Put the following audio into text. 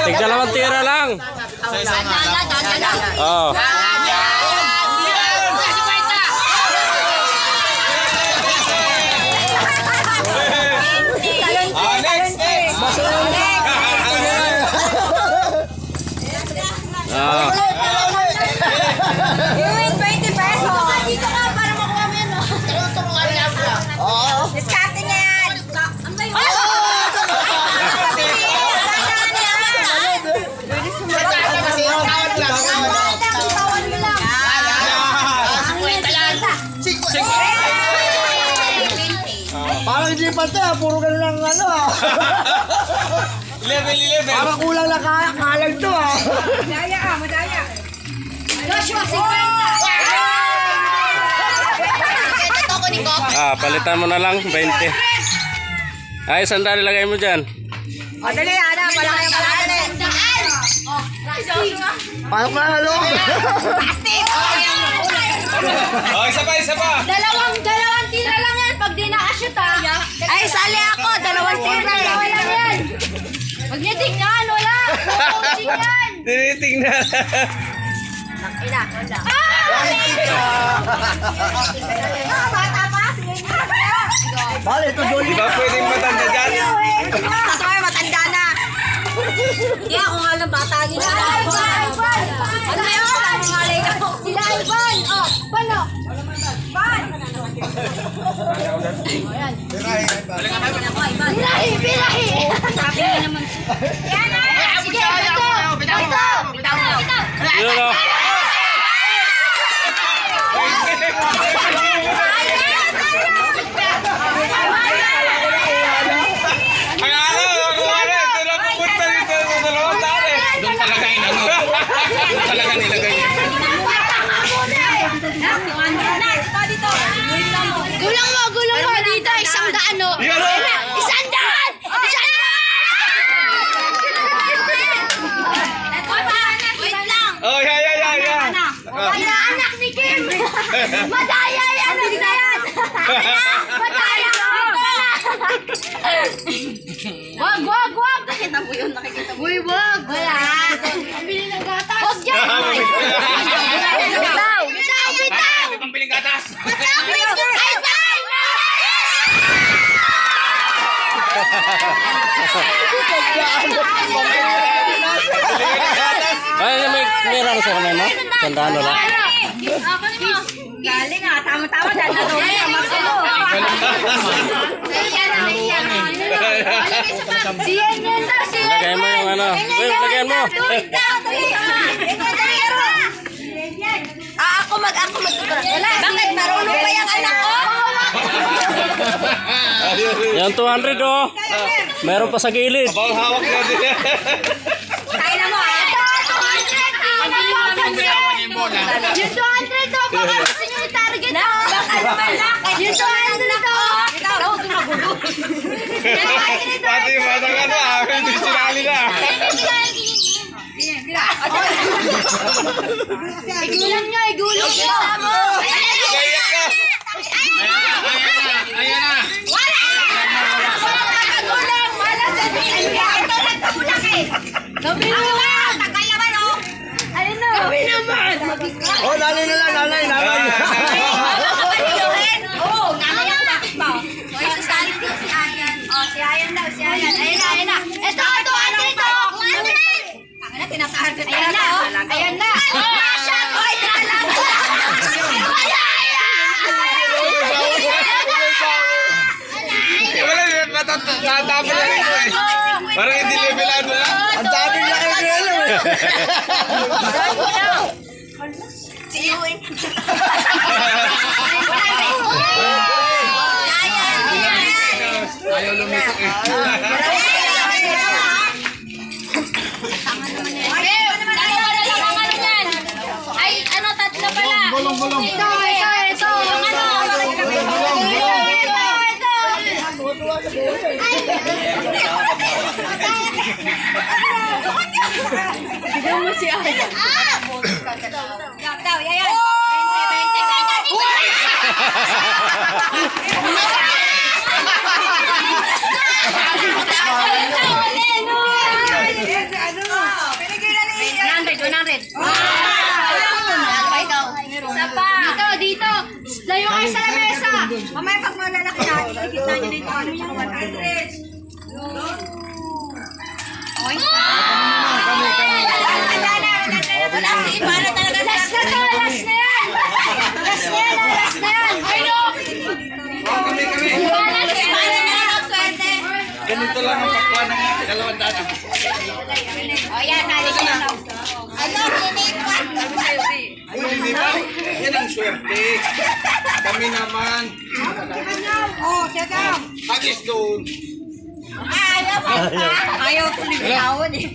Tig-dalawang tira lang. Oh. You win 20 pesos. Dito ka para makuha mo yan. Discarte niya yan. Parang hindi pata, puro ganun lang ano ah. Level. Parang kulang na kalang to ah. Madaya. Joshua, 50. Palitan mo na lang 20. Ay, sandali lagay mo dyan. O, dali, Ana. Palaki. Parang malalo. Plastic. Oh, isa pa. Dalawang tira lang yan. Pag di na-shoot ay, sali ako. Dalawang tira lang yan. Huwag niya tingnan. Wala. Coaching yan. Tinitingnan. Ina. Bata pa. Sige niya. Bale, ito Jolly. Di ba pwedeng matanda dyan? Tapos kami matanda na. Hindi ako nga lang bata. Ano yun? Malay ka po. Sila Ivan. O, Bano. Ban. Birahi. Sabi niya naman. Yan na. Sige, bitaw. Yun o. Talaga nilagay niya. Gulang mo dito, 100 no. 100! Wait lang. Oh, yeah. Anak ni Kim. Madaya yan. Madaya ka. Wag. Nakita mo yun. Uy, wag. Wala. Pambili ng gatas. Wag dyan. Bitaw. Pampiling gatas. Ay, bye! Ay, may raro sa kamay mo? Tandaan mo lang. Galing tama-tama dyan na doon. Lagay mo yung ano. Lagyan mo. Ako bakit marunong pa yung anak ko? Yan 200 oh. Meron pa sa gilid. Bawal hawak na din. Kaya na mo Yung 200 to, baka gusto nyo i-target ko. Yung 200 to. Pati yung bata ka na. Hindi sinali na. Igulan nyo. Ayan na. Wala sa bilin ka. Ito nagpapulaki. Gabi naman. Takay naman o. Ayun na. Gabi naman. Oh, nanay na lang, nanay. Oo, nanay ako bakit ba? O, isasalit din si Ayan. O, si Ayan daw. Ayun na. Ito, 200 to. 200. Tinatahan ko. Ayan na. Oy, talang. Wala, tatapon na rin ko eh. Parang hindi levelado lang. Ang dami niya kayo nilo eh. Si Ewan. Ayaw lumitok eh. Ay, ano, tatlo pala. Bulong. Ito. Yung ano. Bigyan mo si Aya. Daw, yayan. 20. Mamaya pag malalaki na, ikita niyo na ito. Ano yung 100? Oy. Wala si Ipana talaga. Last na to, last na yan. Last na yan, last na yan. Ay no. Kami. Ipana na lang ang swerte. Ganito lang ang pagkuha ng 200. O yan, hali ko na. Ano, linipan? Ay, hindi ba? Yan ang swerte. Kami naman. Oh, teka. Agis doon. Ayaw tuloy binawon eh.